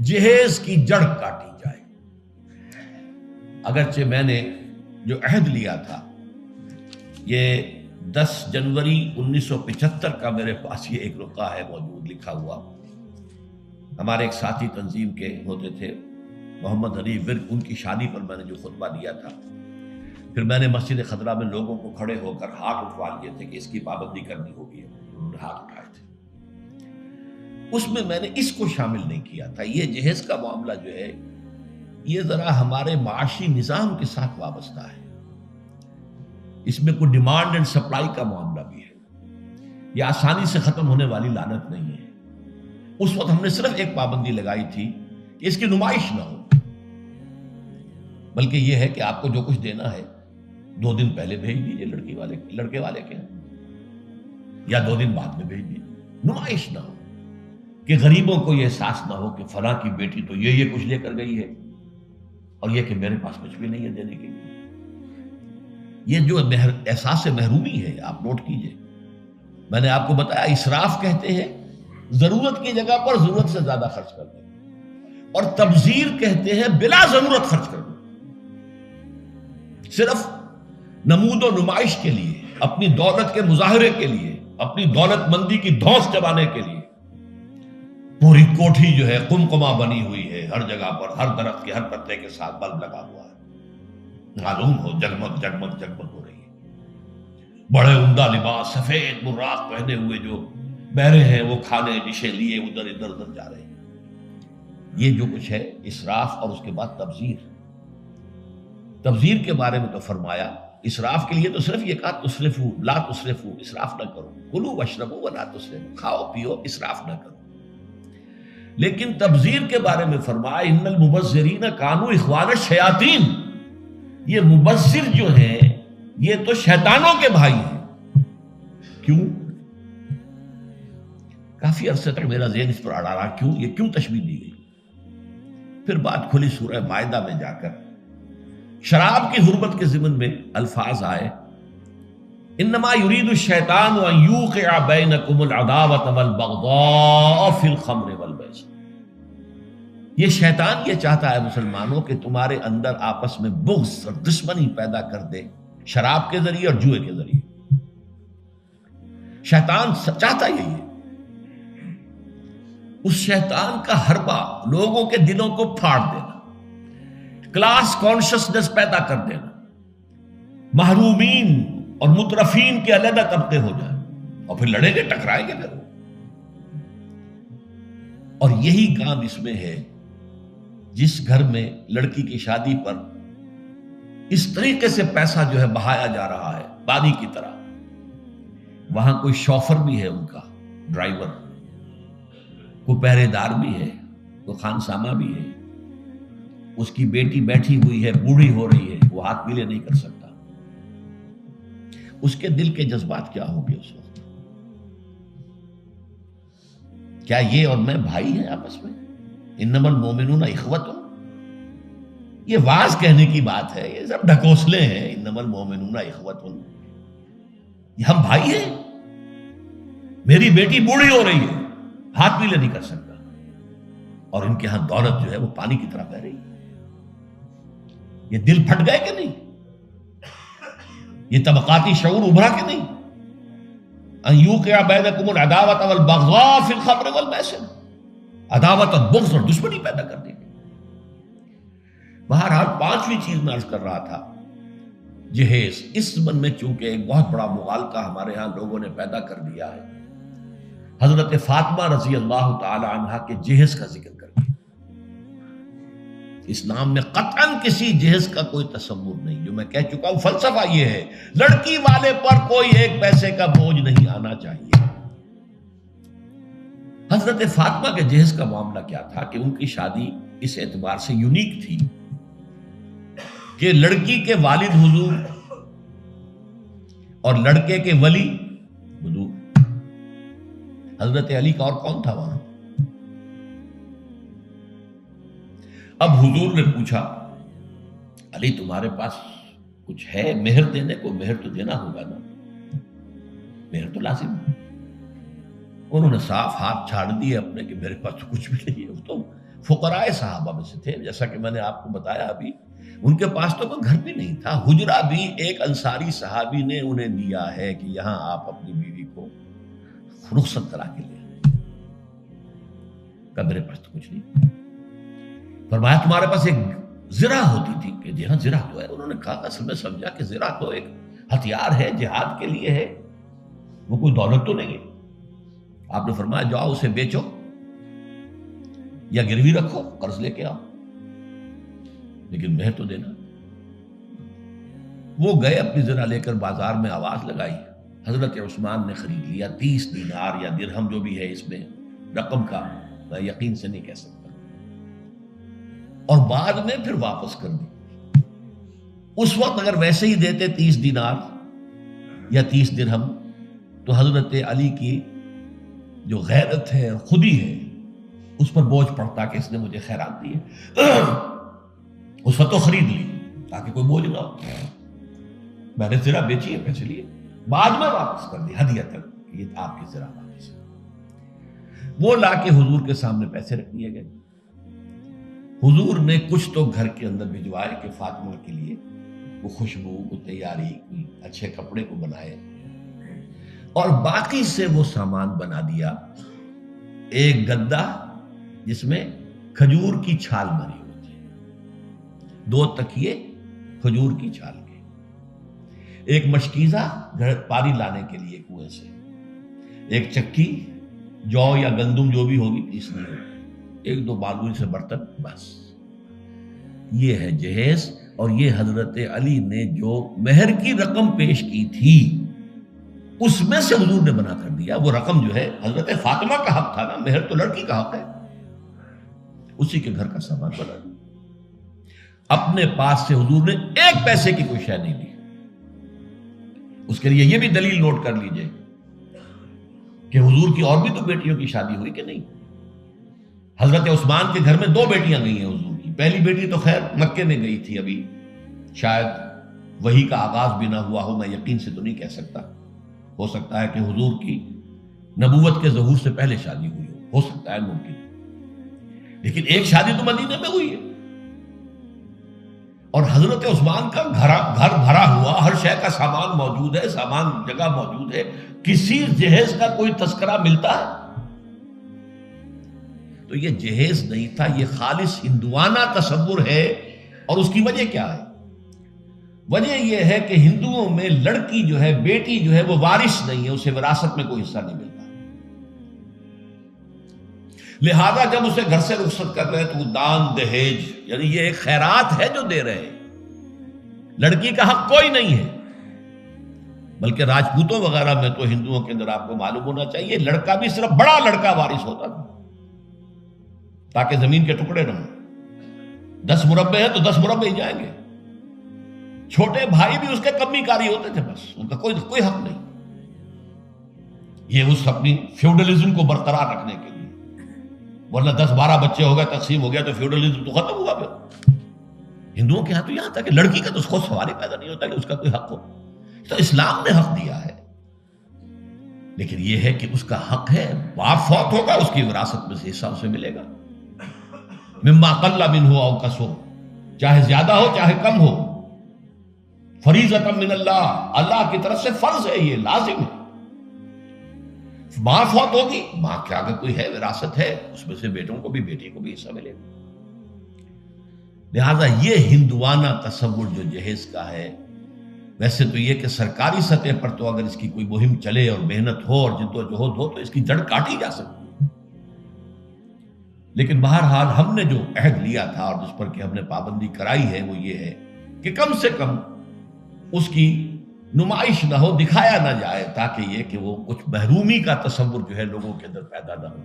جہیز کی جڑ کاٹی جائے۔ اگرچہ میں نے جو عہد لیا تھا، یہ 10 جنوری 1975 کا میرے پاس یہ ایک رقعہ ہے موجود لکھا ہوا۔ ہمارے ایک ساتھی تنظیم کے ہوتے تھے محمد حنیف ورک، ان کی شادی پر میں نے جو خطبہ دیا تھا، پھر میں نے مسجد خضرہ میں لوگوں کو کھڑے ہو کر ہاتھ اٹھوا لیے تھے کہ اس کی پابندی کرنی ہوگی، انہوں نے ہاتھ اٹھائے تھے۔ اس میں نے اس کو شامل نہیں کیا تھا۔ یہ جہیز کا معاملہ جو ہے یہ ذرا ہمارے معاشی نظام کے ساتھ وابستہ ہے، اس میں کوئی ڈیمانڈ اینڈ سپلائی کا معاملہ بھی ہے، یہ آسانی سے ختم ہونے والی لعنت نہیں ہے۔ اس وقت ہم نے صرف ایک پابندی لگائی تھی کہ اس کی نمائش نہ ہو، بلکہ یہ ہے کہ آپ کو جو کچھ دینا ہے 2 دن پہلے بھیج دیجئے لڑکے والے کے، یا 2 دن بعد میں بھیج دیجئے، نمائش نہ ہو کہ غریبوں کو یہ احساس نہ ہو کہ فلاں کی بیٹی تو یہ کچھ لے کر گئی ہے اور یہ کہ میرے پاس کچھ بھی نہیں ہے دینے کے لیے۔ یہ جو احساس محرومی ہے آپ نوٹ کیجئے۔ میں نے آپ کو بتایا اسراف کہتے ہیں ضرورت کی جگہ پر ضرورت سے زیادہ خرچ کر دیں، اور تبذیر کہتے ہیں بلا ضرورت خرچ کر دیں، صرف نمود و نمائش کے لیے، اپنی دولت کے مظاہرے کے لیے، اپنی دولت مندی کی دھوس چبانے کے لیے۔ پوری کوٹھی جو ہے قمقمہ بنی ہوئی ہے، ہر جگہ پر ہر درخت کے ہر پتے کے ساتھ بلب لگا ہوا ہے، معلوم ہو جگمگ جگمگ جگمگ ہو رہی ہے۔ بڑے عمدہ لباس سفید براق پہنے ہوئے جو بہرے ہیں وہ کھانے ڈشیں لیے ادھر جا رہے ہیں۔ یہ جو کچھ ہے اسراف، اور اس کے بعد تبذیر کے بارے میں تو فرمایا، اسراف کے لیے تو صرف یہ کہا تسرفو لا تسرفو، اسراف نہ کرو، کلوا واشربوا ولا تسرفوا، کھاؤ پیو اسراف نہ کرو۔ لیکن تبذیر کے بارے میں فرمایا ان المبذرین کانوا اخوان الشیاطین، یہ مبذر جو ہیں یہ تو شیطانوں کے بھائی ہیں۔ کیوں؟ کافی عرصے تک میرا ذہن اس پر اڑا رہا، کیوں تشبیہ دی گئی؟ پھر بات کھلی سورہ مائدہ میں جا کر، شراب کی حرمت کے ضمن میں الفاظ آئے، انما یرید الشیطان ان یوقع بینکم العداوۃ والبغضاء فی الخمر والمیسر، یہ شیطان یہ چاہتا ہے مسلمانوں کہ تمہارے اندر آپس میں بغض اور دشمنی پیدا کر دے، شراب کے ذریعے اور جوئے کے ذریعے۔ شیطان چاہتا یہی ہے۔ اس شیطان کا حربہ لوگوں کے دلوں کو پھاڑ دینا، کلاس کانشسنس پیدا کر دینا، محرومین اور مترفین کے علیحدہ طبقے ہو جائیں، اور پھر لڑیں گے ٹکرائیں گے پھر۔ اور یہی کام اس میں ہے، جس گھر میں لڑکی کی شادی پر اس طریقے سے پیسہ جو ہے بہایا جا رہا ہے پانی کی طرح، وہاں کوئی شوفر بھی ہے، ان کا ڈرائیور، کوئی پہرے دار بھی ہے، کوئی خانسامہ بھی ہے، اس کی بیٹی بیٹھی ہوئی ہے، بوڑھی ہو رہی ہے، وہ ہاتھ پیلے نہیں کر سکتا۔ اس کے دل کے جذبات کیا ہوں گے اس وقت؟ کیا یہ اور میں بھائی ہیں آپس میں؟ انما المؤمنون اخوۃ، یہ واز کہنے کی بات ہے، یہ سب ڈھکوسلے ہیں۔ انما المؤمنون اخوۃ، یہ ہم بھائی ہیں؟ میری بیٹی بوڑھی ہو رہی ہے، ہاتھ پیلے نہیں کر سکتا، اور ان کے ہاں دولت جو ہے وہ پانی کی طرح بہ رہی ہے۔ یہ دل پھٹ گئے کہ نہیں؟ یہ طبقاتی شعور ابھرا کہ نہیں؟ ان یوقع بینکم العداوۃ والبغضاء فی الخمر والمیسر، عداوت اور بغض اور دشمنی پیدا کر دی۔ بہرحال 5ویں چیز میں عرض کر رہا تھا، جہیز۔ اس زمن میں چونکہ ایک بہت بڑا مغالطہ ہمارے ہاں لوگوں نے پیدا کر دیا ہے، حضرت فاطمہ رضی اللہ تعالی عنہا کے جہیز کا ذکر کر دیا۔ اسلام میں قطعاً کسی جہیز کا کوئی تصور نہیں، جو میں کہہ چکا ہوں فلسفہ یہ ہے، لڑکی والے پر کوئی 1 پیسے کا بوجھ نہیں آنا چاہیے۔ حضرت فاطمہ کے جہیز کا معاملہ کیا تھا کہ ان کی شادی اس اعتبار سے یونیک تھی کہ لڑکی کے والد حضور اور لڑکے کے ولی حضور، حضرت علی کا اور کون تھا وہاں؟ اب حضور نے پوچھا، علی تمہارے پاس کچھ ہے مہر دینے کو؟ مہر تو دینا ہوگا نا، مہر تو لازم ہے۔ انہوں نے صاف ہاتھ چھاڑ دیے اپنے کہ میرے پاس تو کچھ بھی نہیں ہے، تو فقراء صحابہ میں سے تھے، جیسا کہ میں نے آپ کو بتایا ابھی، ان کے پاس تو کوئی گھر بھی نہیں تھا، حجرہ بھی ایک انصاری صحابی نے انہیں دیا ہے کہ یہاں آپ اپنی بیوی کو رخصت کرا کے لے آئیں۔ کہ میرے پاس تو کچھ نہیں، فرمایا تمہارے پاس ایک زرہ ہوتی تھی کہ جی ہاں زرہ تو ہے۔ انہوں نے کہا اصل میں سمجھا کہ زرہ تو ایک ہتھیار ہے، جہاد کے لیے ہے، وہ کوئی دولت تو نہیں ہے۔ آپ نے فرمایا جاؤ اسے بیچو یا گروی رکھو، قرض لے کے آؤ، لیکن مہر تو دینا۔ وہ گئے اپنی زرہ لے کر بازار میں آواز لگائی، حضرت عثمان نے خرید لیا، 30 دینار یا درہم جو بھی ہے، اس میں رقم کا میں یقین سے نہیں کہہ سکتا، اور بعد میں پھر واپس کر دی۔ اس وقت اگر ویسے ہی دیتے 30 دینار یا 30 درہم تو حضرت علی کی جو غیرت ہے اور خودی ہے اس پر بوجھ پڑتا کہ اس نے مجھے خیرات دی ہے۔ اس وقت تو خرید لی تاکہ کوئی بوجھ نہ ہو، میں نے زرہ بیچی ہے، پیسے لیے، بعد میں واپس کر دی ہدیۃً، یہ آپ کی زرہ واپس۔ وہ لا کے حضور کے سامنے پیسے رکھ دیے گئے۔ حضور نے کچھ تو گھر کے اندر بھجوائے کہ فاطمہ کے لیے وہ خوشبو کو تیاری، کوئی اچھے کپڑے کو بنائے، اور باقی سے وہ سامان بنا دیا، ایک گدا جس میں کھجور کی چھال بھری ہوئی تھی، 2 تکیے کھجور کی چھال کے، ایک مشکیزہ پانی لانے کے لیے کنویں سے، ایک چکی جو یا گندم جو بھی ہوگی پیسنی ہوگی، 1-2 معمولی سے برتن، بس یہ ہے جہیز۔ اور یہ حضرت علی نے جو مہر کی رقم پیش کی تھی اس میں سے حضور نے بنا کر دیا۔ وہ رقم جو ہے حضرت فاطمہ کا حق تھا نا، مہر تو لڑکی کا حق ہے، اسی کے گھر کا سامان بنا دیا۔ اپنے پاس سے حضور نے 1 پیسے کی کوئی شے نہیں لی۔ اس کے لیے یہ بھی دلیل نوٹ کر لیجئے کہ حضور کی اور بھی تو بیٹیوں کی شادی ہوئی کہ نہیں۔ حضرت عثمان کے گھر میں 2 بیٹیاں گئی ہیں حضور کی، پہلی بیٹی تو خیر مکے میں گئی تھی، ابھی شاید وحی کا آغاز بھی نہ ہوا ہو، میں یقین سے تو نہیں کہہ سکتا، ہو سکتا ہے کہ حضور کی نبوت کے ظہور سے پہلے شادی ہوئی ہو سکتا ہے، ممکن، لیکن ایک شادی تو مدینے میں ہوئی ہے، اور حضرت عثمان کا گھر بھرا ہوا، ہر شے کا سامان موجود ہے، سامان جگہ موجود ہے، کسی جہیز کا کوئی تذکرہ ملتا ہے؟ تو یہ جہیز نہیں تھا، یہ خالص ہندوانہ تصور ہے۔ اور اس کی وجہ کیا ہے؟ وجہ یہ ہے کہ ہندوؤں میں لڑکی جو ہے، بیٹی جو ہے، وہ وارث نہیں ہے، اسے وراثت میں کوئی حصہ نہیں ملتا، لہذا جب اسے گھر سے رخصت کر رہے تو وہ دان دہیج، یعنی یہ ایک خیرات ہے جو دے رہے ہیں، لڑکی کا حق کوئی نہیں ہے۔ بلکہ راجپوتوں وغیرہ میں تو ہندوؤں کے اندر آپ کو معلوم ہونا چاہیے، لڑکا بھی صرف بڑا لڑکا وارث ہوتا تھا تاکہ زمین کے ٹکڑے نہ ہوں۔ 10 مربع ہیں تو 10 مربع ہی جائیں گے، چھوٹے بھائی بھی اس کے کمی کاری ہوتے تھے، بس ان کا کوئی حق نہیں۔ یہ اس اپنی فیوڈلزم کو برقرار رکھنے کے لیے، ورنہ 10-12 بچے ہو گئے، تقسیم ہو گیا تو فیوڈلزم تو ختم ہوا۔ پھر ہندوؤں کے ہاں تو یہاں تک کہ لڑکی کا تو خود سوال ہی پیدا نہیں ہوتا کہ اس کا کوئی حق ہو، تو اسلام نے حق دیا ہے، لیکن یہ ہے کہ اس کا حق ہے، باپ فوت ہوگا اس کی وراثت میں سے حصہ اسے ملے گا، مما قل منہ او کثر، چاہے زیادہ ہو چاہے کم ہو، فریضۃ من اللہ، اللہ کی طرف سے فرض ہے، یہ لازم ہے۔ ماں فوت ہوگی، ماں کے اگر کوئی ہے وراثت ہے، اس میں سے بیٹوں کو بھی، بیٹی کو بھی حصہ ملے گا۔ لہذا یہ ہندوانہ تصور جو جہیز کا ہے، ویسے تو یہ کہ سرکاری سطح پر تو اگر اس کی کوئی مہم چلے اور محنت ہو اور جدوجہد ہو تو اس کی جڑ کاٹی جا سکتی ہے، لیکن بہرحال ہم نے جو عہد لیا تھا اور جس پر کہ ہم نے پابندی کرائی ہے وہ یہ ہے کہ کم سے کم اس کی نمائش نہ ہو، دکھایا نہ جائے، تاکہ یہ کہ وہ کچھ محرومی کا تصور جو ہے لوگوں کے اندر پیدا نہ ہو۔